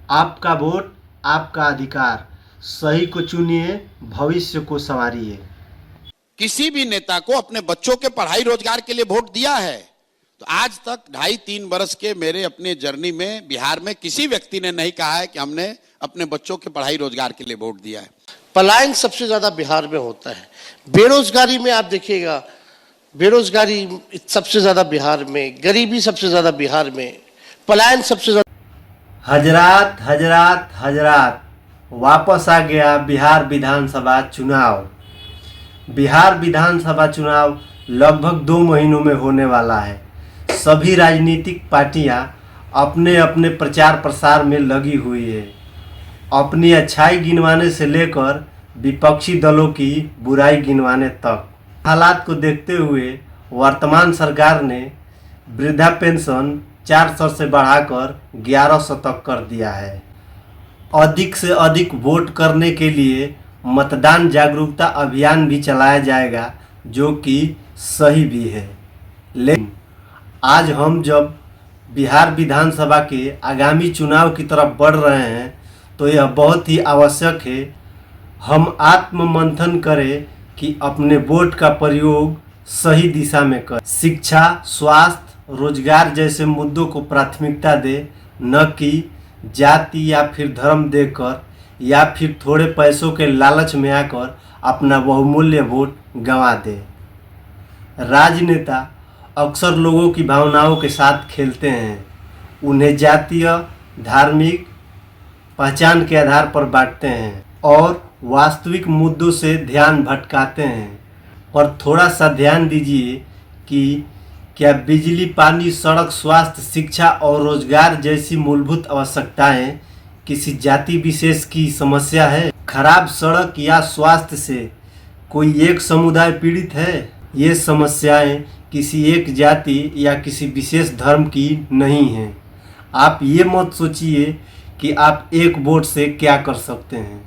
आपका वोट आपका अधिकार। सही को चुनिए, भविष्य को संवारिए। किसी भी नेता को अपने बच्चों के पढ़ाई रोजगार के लिए वोट दिया है तो आज तक 2.5-3 वर्ष के मेरे अपने जर्नी में बिहार में किसी व्यक्ति ने नहीं कहा है कि हमने अपने बच्चों के पढ़ाई रोजगार के लिए वोट दिया है। पलायन सबसे ज्यादा बिहार में होता है। बेरोजगारी में आप देखिएगा, बेरोजगारी सबसे ज्यादा बिहार में, गरीबी सबसे ज्यादा बिहार में, पलायन सबसे ज्यादा। हजरात हजरात हजरात, वापस आ गया बिहार विधानसभा चुनाव। बिहार विधानसभा चुनाव लगभग 2 महीनों में होने वाला है। सभी राजनीतिक पार्टियां अपने अपने प्रचार प्रसार में लगी हुई है, अपनी अच्छाई गिनवाने से लेकर विपक्षी दलों की बुराई गिनवाने तक। हालात को देखते हुए वर्तमान सरकार ने वृद्धा पेंशन 400 से बढ़ाकर 1100 तक कर दिया है। अधिक से अधिक वोट करने के लिए मतदान जागरूकता अभियान भी चलाया जाएगा, जो कि सही भी है। लेकिन आज हम जब बिहार विधानसभा के आगामी चुनाव की तरफ बढ़ रहे हैं तो यह बहुत ही आवश्यक है हम आत्म मंथन करें कि अपने वोट का प्रयोग सही दिशा में करें। शिक्षा, स्वास्थ्य, रोजगार जैसे मुद्दों को प्राथमिकता दे, न कि जाति या फिर धर्म देकर या फिर थोड़े पैसों के लालच में आकर अपना बहुमूल्य वोट गंवा दे। राजनेता अक्सर लोगों की भावनाओं के साथ खेलते हैं, उन्हें जातीय, धार्मिक पहचान के आधार पर बांटते हैं और वास्तविक मुद्दों से ध्यान भटकाते हैं। और थोड़ा सा ध्यान दीजिए कि क्या बिजली, पानी, सड़क, स्वास्थ्य, शिक्षा और रोजगार जैसी मूलभूत आवश्यकताएं किसी जाति विशेष की समस्या है? खराब सड़क या स्वास्थ्य से कोई एक समुदाय पीड़ित है? ये समस्याएं किसी एक जाति या किसी विशेष धर्म की नहीं हैं। आप ये मत सोचिए कि आप एक वोट से क्या कर सकते हैं,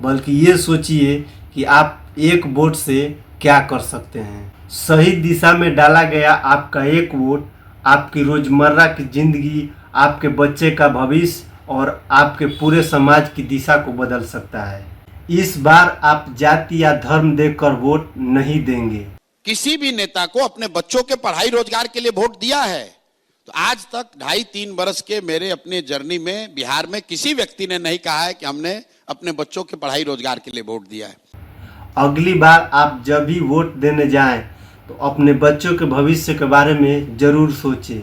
बल्कि ये सोचिए कि आप एक वोट से क्या कर सकते हैं। सही दिशा में डाला गया आपका एक वोट आपकी रोजमर्रा की जिंदगी, आपके बच्चे का भविष्य और आपके पूरे समाज की दिशा को बदल सकता है। इस बार आप जाति या धर्म देखकर वोट नहीं देंगे। किसी भी नेता को अपने बच्चों के पढ़ाई रोजगार के लिए वोट दिया है तो आज तक 2.5-3 वर्ष के मेरे अपने जर्नी में बिहार में किसी व्यक्ति ने नहीं कहा है कि हमने अपने बच्चों के पढ़ाई रोजगार के लिए वोट दिया है। अगली बार आप जब भी वोट देने जाएं तो अपने बच्चों के भविष्य के बारे में ज़रूर सोचें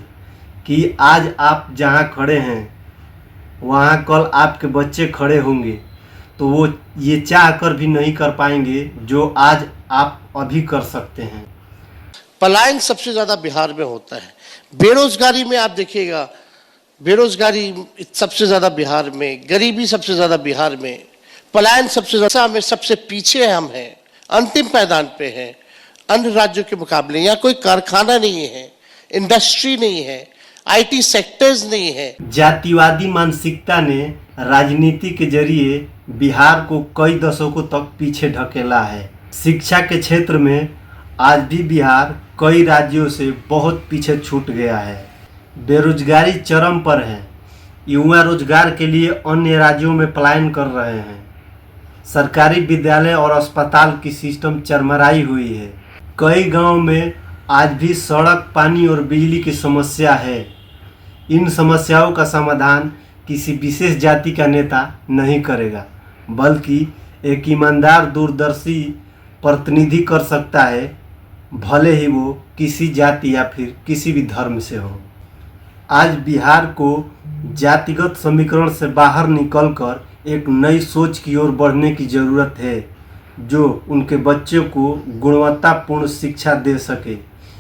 कि आज आप जहां खड़े हैं वहां कल आपके बच्चे खड़े होंगे, तो वो ये चाह कर भी नहीं कर पाएंगे जो आज आप अभी कर सकते हैं। पलायन सबसे ज्यादा बिहार में होता है। बेरोजगारी में आप देखिएगा, बेरोजगारी सबसे ज्यादा बिहार में, गरीबी सबसे ज्यादा बिहार में, पलायन सबसे ज्यादा में सबसे पीछे हम हैं, अंतिम पायदान पे हैं अन्य राज्यों के मुकाबले। यहाँ कोई कारखाना नहीं है, इंडस्ट्री नहीं है, आईटी सेक्टर्स नहीं है। जातिवादी मानसिकता ने राजनीति के जरिए बिहार को कई दशकों तक पीछे ढकेला है। शिक्षा के क्षेत्र में आज भी बिहार कई राज्यों से बहुत पीछे छूट गया है। बेरोजगारी चरम पर है, युवा रोजगार के लिए अन्य राज्यों में पलायन कर रहे हैं। सरकारी विद्यालय और अस्पताल की सिस्टम चरमराई हुई है। कई गांव में आज भी सड़क, पानी और बिजली की समस्या है। इन समस्याओं का समाधान किसी विशेष जाति का नेता नहीं करेगा, बल्कि एक ईमानदार, दूरदर्शी प्रतिनिधि कर सकता है, भले ही वो किसी जाति या फिर किसी भी धर्म से हो। आज बिहार को जातिगत समीकरण से बाहर निकलकर एक नई सोच की ओर बढ़ने की ज़रूरत है, जो उनके बच्चों को गुणवत्तापूर्ण शिक्षा दे सके,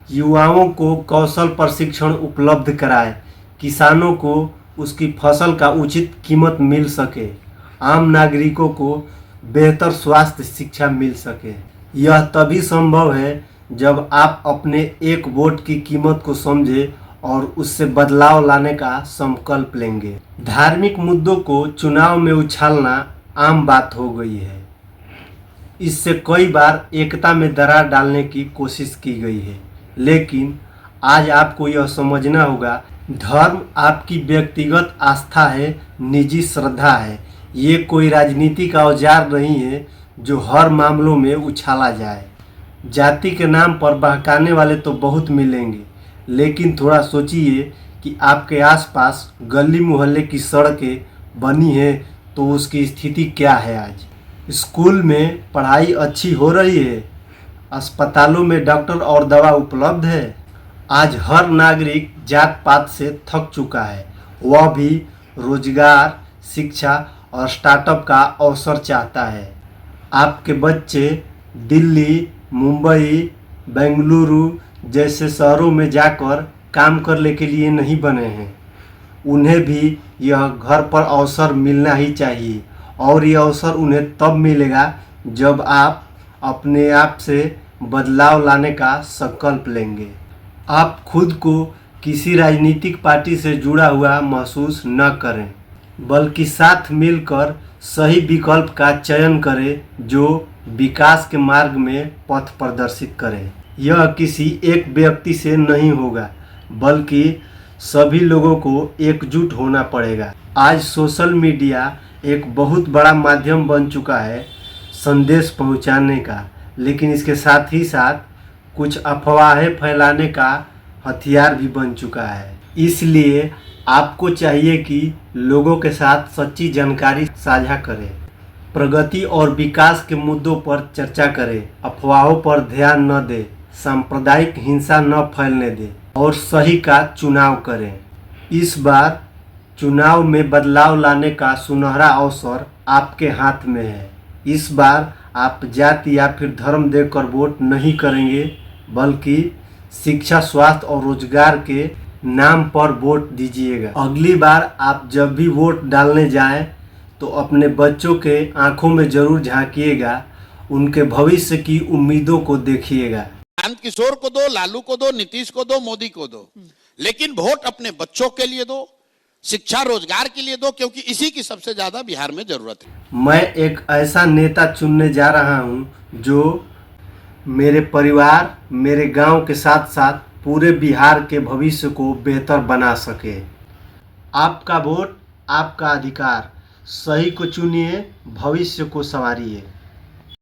युवाओं को कौशल प्रशिक्षण उपलब्ध कराए, किसानों को उसकी फसल का उचित कीमत मिल सके, आम नागरिकों को बेहतर स्वास्थ्य शिक्षा मिल सके। यह तभी संभव है जब आप अपने एक वोट की कीमत को समझें और उससे बदलाव लाने का संकल्प लेंगे। धार्मिक मुद्दों को चुनाव में उछालना आम बात हो गई है। इससे कई बार एकता में दरार डालने की कोशिश की गई है, लेकिन आज आपको यह समझना होगा धर्म आपकी व्यक्तिगत आस्था है, निजी श्रद्धा है। ये कोई राजनीतिक औजार नहीं है जो हर मामलों में उछाला जाए। जाति के नाम पर बहकाने वाले तो बहुत मिलेंगे, लेकिन थोड़ा सोचिए कि आपके आसपास गली मोहल्ले की सड़कें बनी हैं तो उसकी स्थिति क्या है आज। स्कूल में पढ़ाई अच्छी हो रही है, अस्पतालों में डॉक्टर और दवा उपलब्ध है। आज हर नागरिक जात पात से थक चुका है, वह भी रोजगार, शिक्षा और स्टार्टअप का अवसर चाहता है। आपके बच्चे दिल्ली, मुंबई, बेंगलुरु जैसे शहरों में जाकर काम करने के लिए नहीं बने हैं। उन्हें भी यह घर पर अवसर मिलना ही चाहिए, और यह अवसर उन्हें तब मिलेगा जब आप अपने आप से बदलाव लाने का संकल्प लेंगे। आप खुद को किसी राजनीतिक पार्टी से जुड़ा हुआ महसूस न करें, बल्कि साथ मिलकर सही विकल्प का चयन करें जो विकास के मार्ग में पथ प्रदर्शित करे। यह किसी एक व्यक्ति से नहीं होगा, बल्कि सभी लोगों को एकजुट होना पड़ेगा। आज सोशल मीडिया एक बहुत बड़ा माध्यम बन चुका है संदेश पहुंचाने का, लेकिन इसके साथ ही साथ कुछ अफवाहें फैलाने का हथियार भी बन चुका है। इसलिए आपको चाहिए कि लोगों के साथ सच्ची जानकारी साझा करें, प्रगति और विकास के मुद्दों पर चर्चा करें, अफवाहों पर ध्यान न दें, सांप्रदायिक हिंसा न फैलने दें और सही का चुनाव करें। इस बार चुनाव में बदलाव लाने का सुनहरा अवसर आपके हाथ में है। इस बार आप जाति या फिर धर्म देकर वोट नहीं करेंगे, बल्कि शिक्षा, स्वास्थ्य और रोजगार के नाम पर वोट दीजिएगा। अगली बार आप जब भी वोट डालने जाएं तो अपने बच्चों के आंखों में जरूर झांकिएगा, उनके भविष्य की उम्मीदों को देखिएगा। प्रशांत किशोर को दो, लालू को दो, नीतीश को दो, मोदी को दो, लेकिन वोट अपने बच्चों के लिए दो, शिक्षा रोजगार के लिए दो, क्योंकि इसी की सबसे ज्यादा बिहार में जरूरत है। मैं एक ऐसा नेता चुनने जा रहा हूं जो मेरे परिवार, मेरे गांव के साथ साथ पूरे बिहार के भविष्य को बेहतर बना सके। आपका वोट आपका अधिकार, सही को चुनिए, भविष्य को संवारिए।